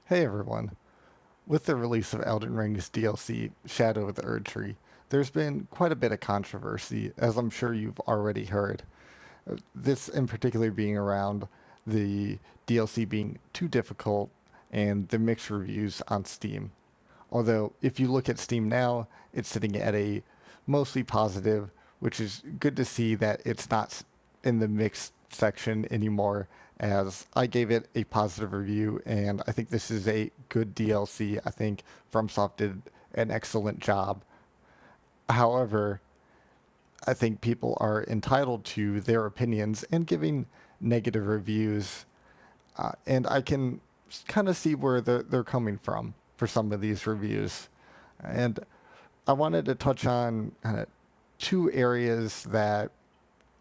Hey everyone. With the release of Elden Ring's DLC, Shadow of the Erdtree, there's been quite a bit of controversy, as I'm sure you've already heard. This in particular being around the DLC being too difficult and the mixed reviews on Steam. Although, if you look at Steam now, it's sitting at a mostly positive, which is good to see that it's not in the mixed section anymore, as I gave it a positive review, and I think this is a good DLC. I think FromSoft did an excellent job. However, I think people are entitled to their opinions and giving negative reviews, and I can kind of see where they're coming from for some of these reviews. And I wanted to touch on kind of two areas that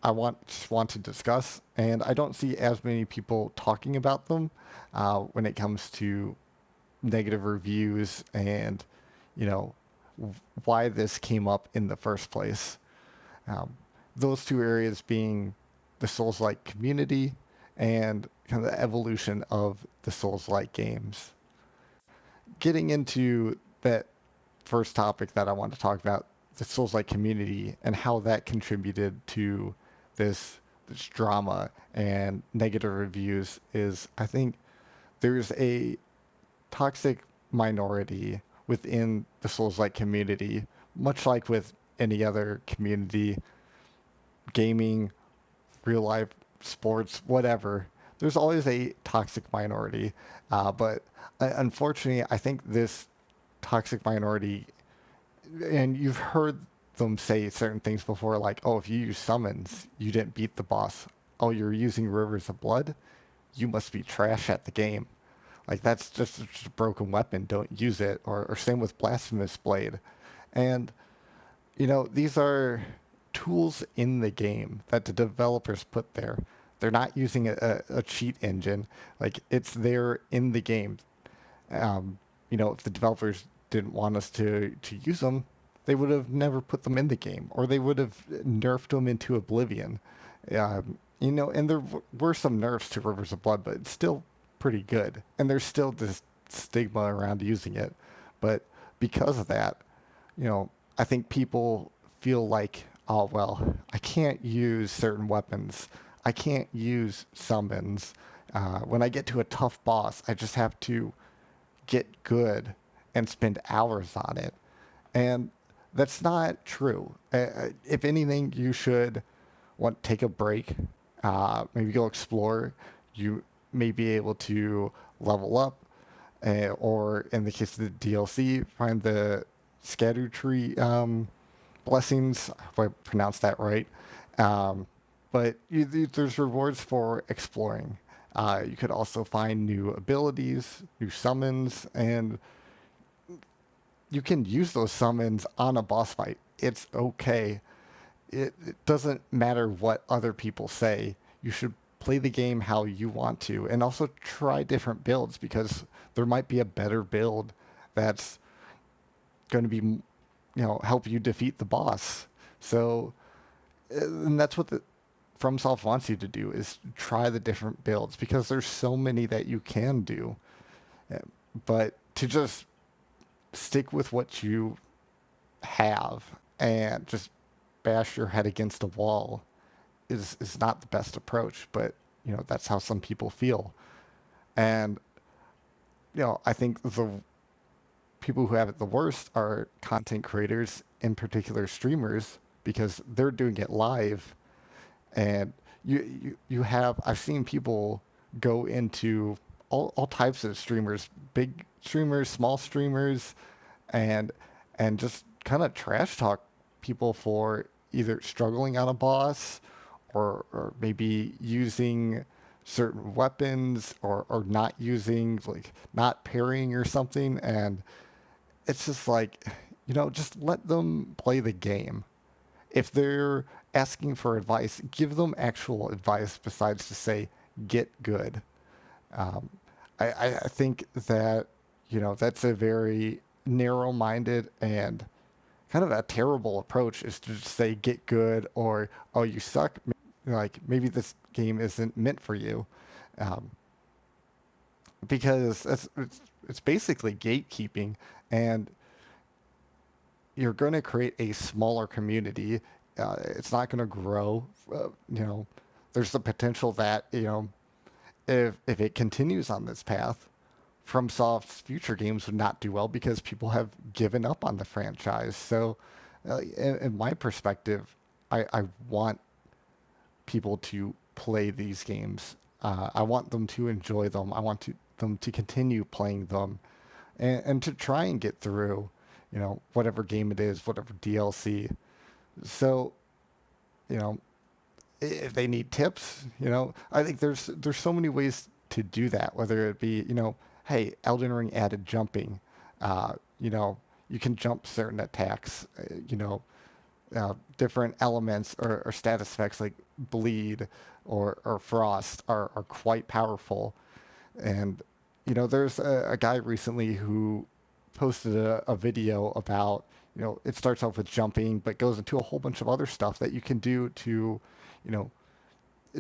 I want to discuss, and I don't see as many people talking about them when it comes to negative reviews and you know why this came up in the first place. Um, those two areas being the Souls-like community and kind of the evolution of the Souls-like games. Getting into that first topic that I want to talk about, the Souls-like community and how that contributed to this drama and negative reviews is I think there's a toxic minority within the Souls-like community, much like with any other community, gaming, real life, sports, whatever. There's always a toxic minority, but unfortunately, I think this toxic minority, and you've heard them say certain things before, like, "Oh, if you use summons, you didn't beat the boss. Oh, you're using rivers of blood. You must be trash at the game." Like that's just a broken weapon. Don't use it. Or same with blasphemous blade, and these are tools in the game that the developers put there. They're not using a cheat engine. Like it's there in the game. If the developers didn't want us to use them, they would have never put them in the game, or they would have nerfed them into oblivion. And there were some nerfs to Rivers of Blood, but it's still pretty good. And there's still this stigma around using it. But because of that, I think people feel like, oh, well, I can't use certain weapons. I can't use summons. When I get to a tough boss, I just have to get good and spend hours on it. And that's not true. If anything, you should take a break, maybe go explore. You may be able to level up, or in the case of the DLC, find the scatter tree blessings, if I pronounced that right. Um, but there's rewards for exploring. You could also find new abilities, new summons, and you can use those summons on a boss fight. It's okay. It doesn't matter what other people say. You should play the game how you want to, and also try different builds because there might be a better build that's going to be, help you defeat the boss. So, and that's what the FromSoft wants you to do is try the different builds because there's so many that you can do. Uh, But to just stick with what you have and just bash your head against a wall is not the best approach, but that's how some people feel. And I think the people who have it the worst are content creators, in particular streamers, because they're doing it live. And you have I've seen people go into all types of streamers, big streamers, small streamers, and just kind of trash talk people for either struggling on a boss or maybe using certain weapons or not using, like not parrying or something. And it's just like, just let them play the game. If they're asking for advice, give them actual advice besides to say, get good. Um, I think that, that's a very narrow minded and kind of a terrible approach is to just say, get good, or, oh, you suck. Like, maybe this game isn't meant for you. Um, because it's basically gatekeeping, and you're going to create a smaller community. It's not going to grow. You know, there's the potential that if it continues on this path, FromSoft's future games would not do well because people have given up on the franchise. So, in my perspective, I want people to play these games. I want them to enjoy them. I want them to continue playing them, and to try and get through, whatever game it is, whatever DLC. So, you know, if they need tips, I think there's so many ways to do that. Whether it be, hey, Elden Ring added jumping, uh, you know, you can jump certain attacks, different elements or status effects like bleed or frost are quite powerful. And there's a guy recently who posted a video about, it starts off with jumping, but goes into a whole bunch of other stuff that you can do to, you know,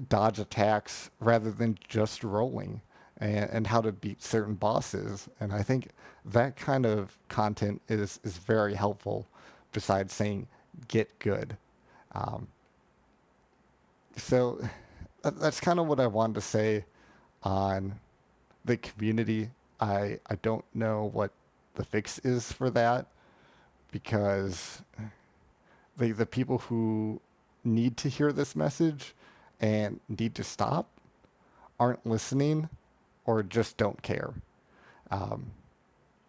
dodge attacks rather than just rolling, and how to beat certain bosses. And I think that kind of content is very helpful besides saying get good. Um, so that's kind of what I wanted to say on the community. I don't know what the fix is for that, because the people who need to hear this message and need to stop aren't listening or just don't care. Um,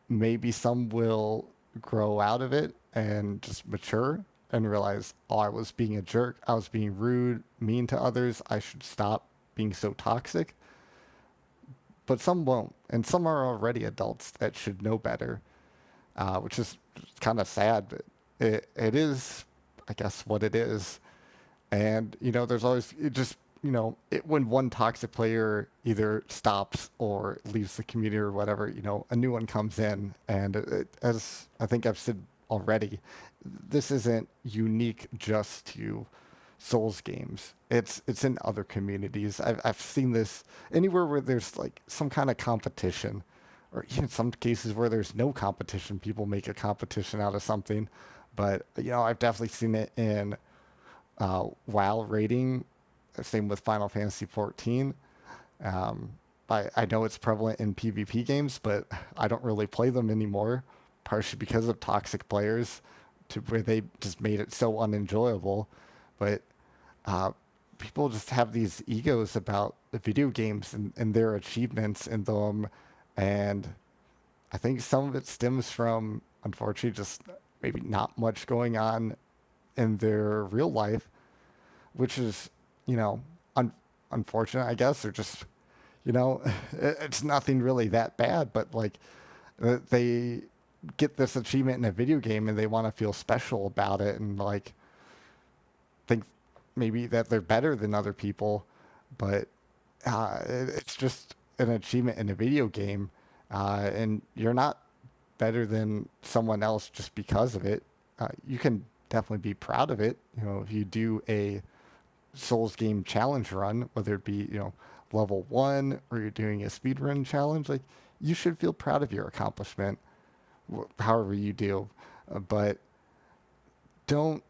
Maybe some will grow out of it and just mature and realize, oh, I was being a jerk. I was being rude, mean to others. I should stop being so toxic. But some won't. And some are already adults that should know better, which is kind of sad, but it is, I guess, what it is. And, there's always it just, when one toxic player either stops or leaves the community or whatever, a new one comes in. And as I think I've said already, this isn't unique just to Souls games. It's in other communities. I've seen this anywhere where there's like some kind of competition, or in some cases where there's no competition, people make a competition out of something. But I've definitely seen it in WoW rating. Same with Final Fantasy 14. Um, I know it's prevalent in PvP games, but I don't really play them anymore, partially because of toxic players, to where they just made it so unenjoyable. But uh, people just have these egos about the video games and their achievements in them, and I think some of it stems from, unfortunately, just maybe not much going on in their real life, which is, you know, un- unfortunate, I guess, or just, you know, it's nothing really that bad, but like they get this achievement in a video game and they want to feel special about it and like think maybe that they're better than other people, but it's just an achievement in a video game, and you're not better than someone else just because of it. You can definitely be proud of it. If you do a Souls game challenge run, whether it be level one or you're doing a speed run challenge, like you should feel proud of your accomplishment, however you do. But don't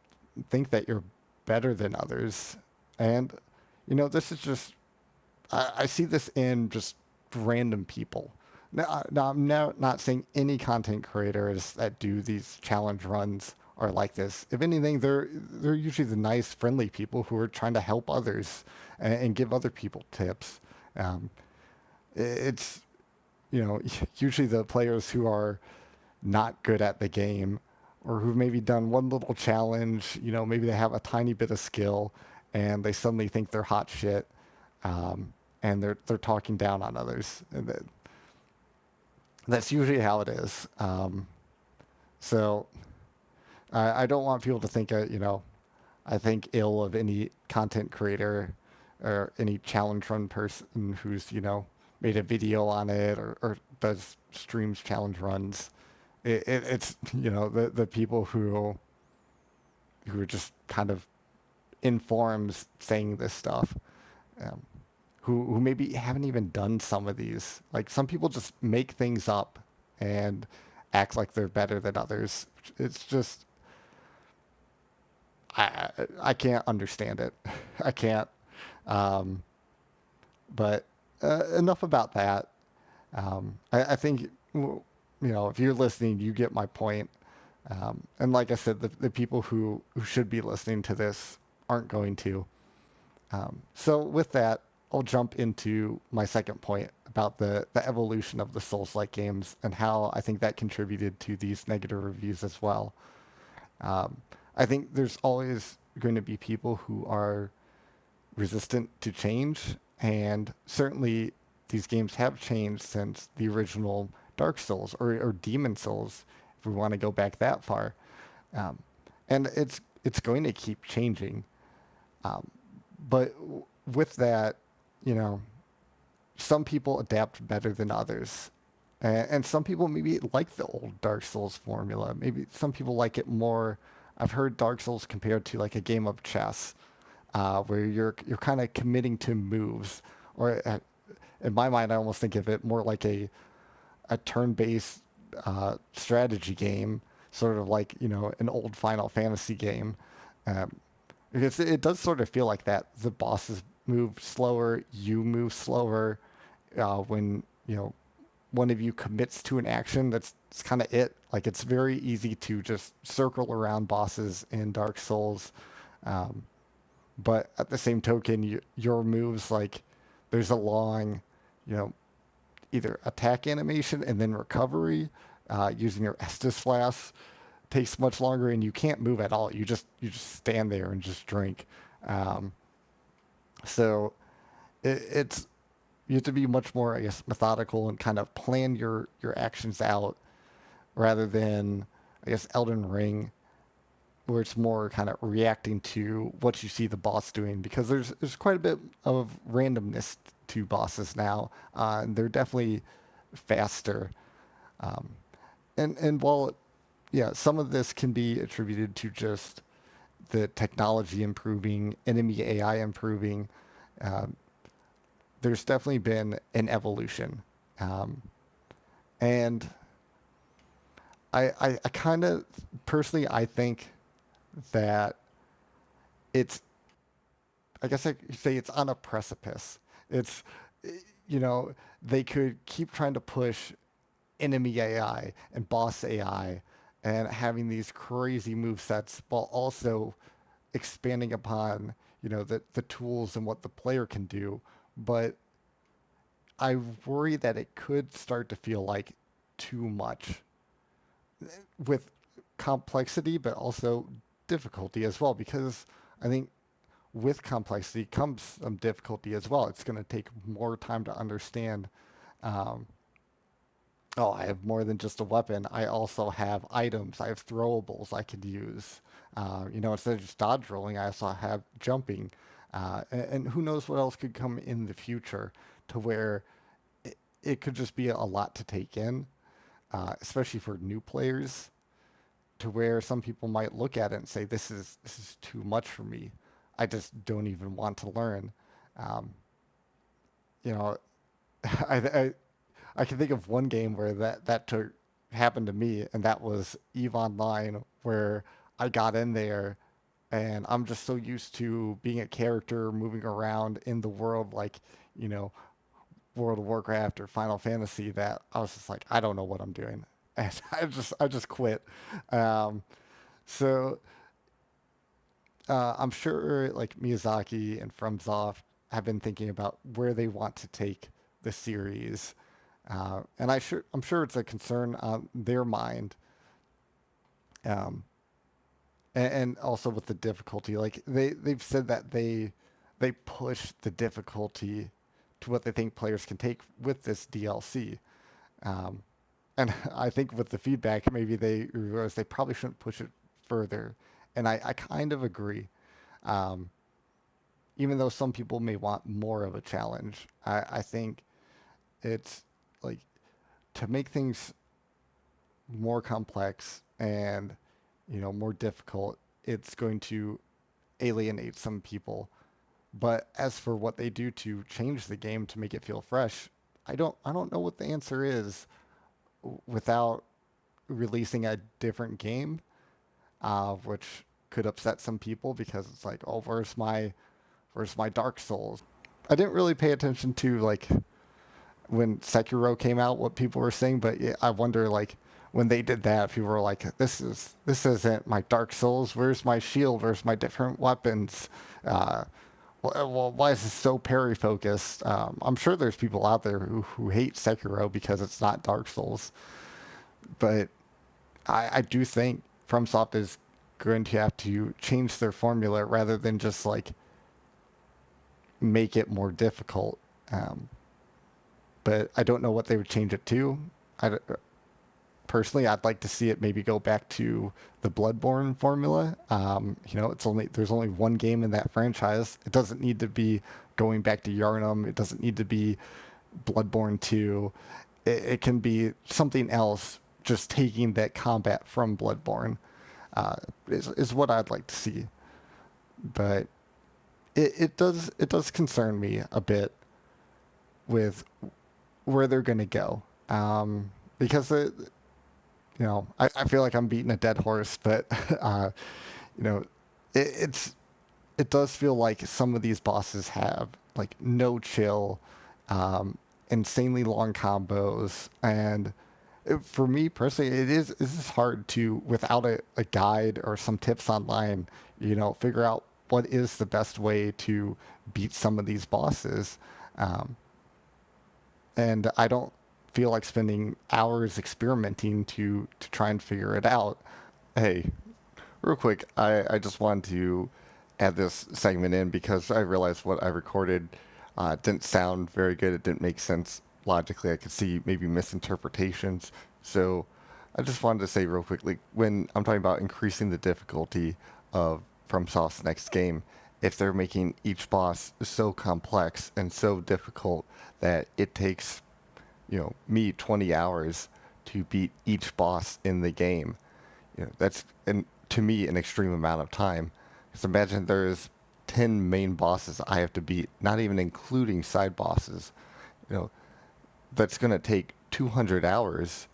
think that you're better than others. And this is just I see this in just random people. Now I'm not saying any content creators that do these challenge runs are like this. If anything, they're usually the nice, friendly people who are trying to help others and give other people tips. Um, it's usually the players who are not good at the game, or who've maybe done one little challenge. Maybe they have a tiny bit of skill, and they suddenly think they're hot shit, and they're talking down on others. And that's usually how it is. So I don't want people to think, I think ill of any content creator or any challenge run person who's, made a video on it, or does streams challenge runs. It's, the people who are just kind of in forums saying this stuff, um, who maybe haven't even done some of these. Like some people just make things up and act like they're better than others. It's just I can't understand it. I can't. Um, but enough about that. I think if you're listening, you get my point. And like I said, the people who should be listening to this aren't going to. So with that, I'll jump into my second point about the evolution of the Souls-like games and how I think that contributed to these negative reviews as well. Um, I think there's always going to be people who are resistant to change, and certainly these games have changed since the original Dark Souls or Demon Souls, if we want to go back that far. Um, and it's going to keep changing. Um, but with that, you know, some people adapt better than others. And some people maybe like the old Dark Souls formula. Maybe some people like it more. I've heard Dark Souls compared to like a game of chess, where you're kind of committing to moves. Or in my mind, I almost think of it more like a turn-based strategy game, sort of like an old Final Fantasy game. Um, because it does sort of feel like that. The bosses move slower, you move slower. When one of you commits to an action, that's kind of it. Like it's very easy to just circle around bosses in Dark Souls, um, but at the same token, your moves like there's a long, you know, either attack animation and then recovery using your Estus flask takes much longer, and you can't move at all. You just stand there and just drink. Um, so it's you have to be much more, I guess, methodical and kind of plan your actions out rather than, I guess, Elden Ring, where it's more kind of reacting to what you see the boss doing, because there's quite a bit of randomness to bosses now. And they're definitely faster. Um, and while yeah, some of this can be attributed to just the technology improving, enemy AI improving. Um, there's definitely been an evolution. Um, and I kind of personally, I think that it's, I guess I could say it's on a precipice. It's, you know, they could keep trying to push enemy AI and boss AI and having these crazy move sets while also expanding upon, the tools and what the player can do. But I worry that it could start to feel like too much with complexity, but also difficulty as well, because I think with complexity comes some difficulty as well. It's going to take more time to understand. Um, oh, I have more than just a weapon. I also have items. I have throwables I could use. Instead of just dodge rolling, I also have jumping. And who knows what else could come in the future to where it could just be a lot to take in, especially for new players, to where some people might look at it and say, "This is too much for me. I just don't even want to learn." Um, you know, I I can think of one game where that took happened to me, and that was Eve Online, where I got in there, and I'm just so used to being a character moving around in the world, like you know World of Warcraft or Final Fantasy, that I was just like, I don't know what I'm doing, and I just quit. Um, so I'm sure like Miyazaki and FromSoft have been thinking about where they want to take the series, and I'm sure it's a concern on their mind, um, and also with the difficulty. Like they've said that they push the difficulty to what they think players can take with this DLC. Um, and I think with the feedback, maybe they realize they probably shouldn't push it further. And I kind of agree. Um, Even though some people may want more of a challenge, I think it's like to make things more complex and more difficult, it's going to alienate some people But as for what they do to change the game to make it feel fresh, I don't know what the answer is without releasing a different game, which could upset some people because it's like, oh, where's my Dark Souls? I didn't really pay attention to like when Sekiro came out, what people were saying, but yeah, I wonder like when they did that, people were like, this isn't my Dark Souls. Where's my shield? Where's my different weapons? Uh, well, why is this so parry focused? I'm sure there's people out there who hate Sekiro because it's not Dark Souls, but I do think FromSoft is going to have to change their formula rather than just like make it more difficult. Um, but I don't know what they would change it to. I, personally, I'd like to see it maybe go back to the Bloodborne formula. It's only there's only one game in that franchise. It doesn't need to be going back to Yarnum. It doesn't need to be Bloodborne 2. It can be something else, just taking that combat from Bloodborne is what I'd like to see. But it does concern me a bit with where they're going to go. Because I feel like I'm beating a dead horse, but you know, it, it's it does feel like some of these bosses have like no chill, insanely long combos, and for me personally, it is hard to without a guide or some tips online, figure out what is the best way to beat some of these bosses. Um, and I don't feel like spending hours experimenting to try and figure it out. Hey, real quick, I just wanted to add this segment in because I realized what I recorded didn't sound very good. It didn't make sense logically. I could see maybe misinterpretations. So I just wanted to say real quickly when I'm talking about increasing the difficulty of FromSoft's next game, if they're making each boss so complex and so difficult that it takes me 20 hours to beat each boss in the game. That's to me an extreme amount of time. Because imagine there's 10 main bosses I have to beat, not even including side bosses. You know, that's going to take 200 hours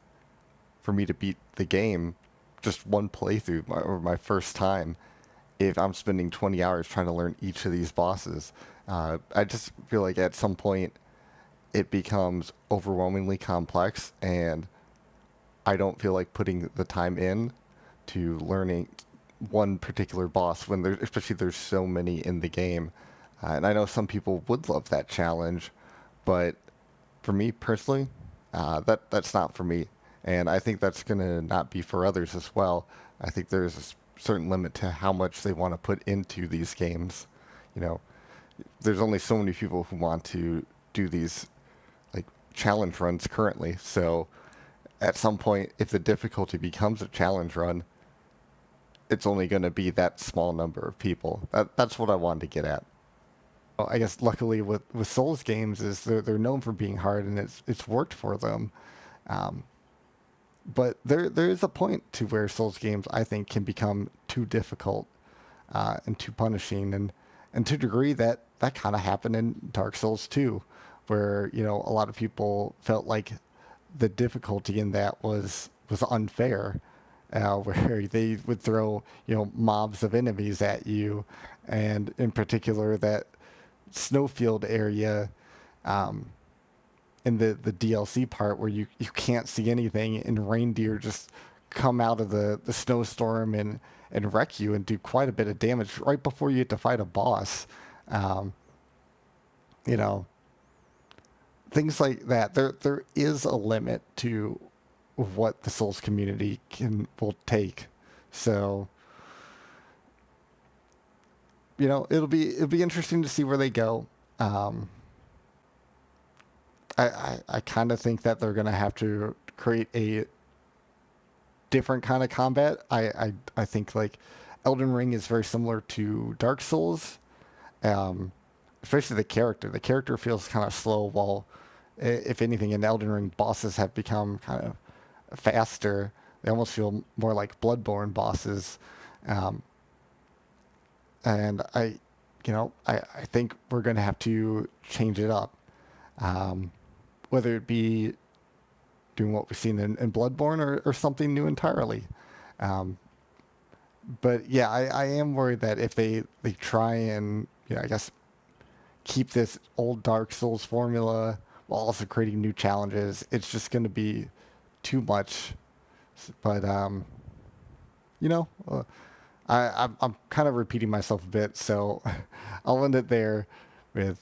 for me to beat the game, just one playthrough or my first time. If I'm spending 20 hours trying to learn each of these bosses, I just feel like at some point it becomes overwhelmingly complex, and I don't feel like putting the time in to learning one particular boss when there, especially there's so many in the game. And I know some people would love that challenge, but for me personally, that's not for me, and I think that's gonna not be for others as well. I think there's a certain limit to how much they want to put into these games. You know, there's only so many people who want to do these like challenge runs currently. So at some point, if the difficulty becomes a challenge run, it's only going to be that small number of people. That's what I wanted to get at. Well, I guess luckily with Souls games is they're known for being hard and it's worked for them. Um, but there is a point to where Souls games I think can become too difficult and too punishing, and to a degree that kind of happened in Dark Souls 2, where a lot of people felt like the difficulty in that was unfair, where they would throw mobs of enemies at you, and in particular that snowfield area um, in the DLC part where you can't see anything and reindeer just come out of the snowstorm and wreck you and do quite a bit of damage right before you get to fight a boss. Um, you know, things like that. There is a limit to what the Souls community will take. So, it'll be interesting to see where they go. Um, I kind of think that they're gonna have to create a different kind of combat. I think like Elden Ring is very similar to Dark Souls, um, especially the character. The character feels kind of slow, while if anything, in Elden Ring, bosses have become kind of faster. They almost feel more like Bloodborne bosses, um, and I think we're going to have to change it up. Um, whether it be doing what we've seen in Bloodborne or something new entirely. Um, but yeah, I am worried that if they try and, I guess, keep this old Dark Souls formula while also creating new challenges, it's just going to be too much. But, you know, uh, I'm kind of repeating myself a bit, so I'll end it there with,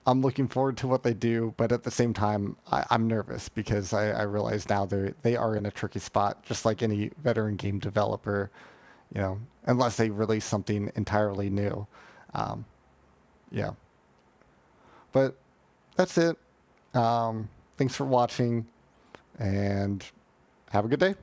I'm looking forward to what they do, but at the same time, I'm nervous because I realize now they are in a tricky spot, just like any veteran game developer, unless they release something entirely new. Um, yeah, but that's it. Thanks for watching, and have a good day.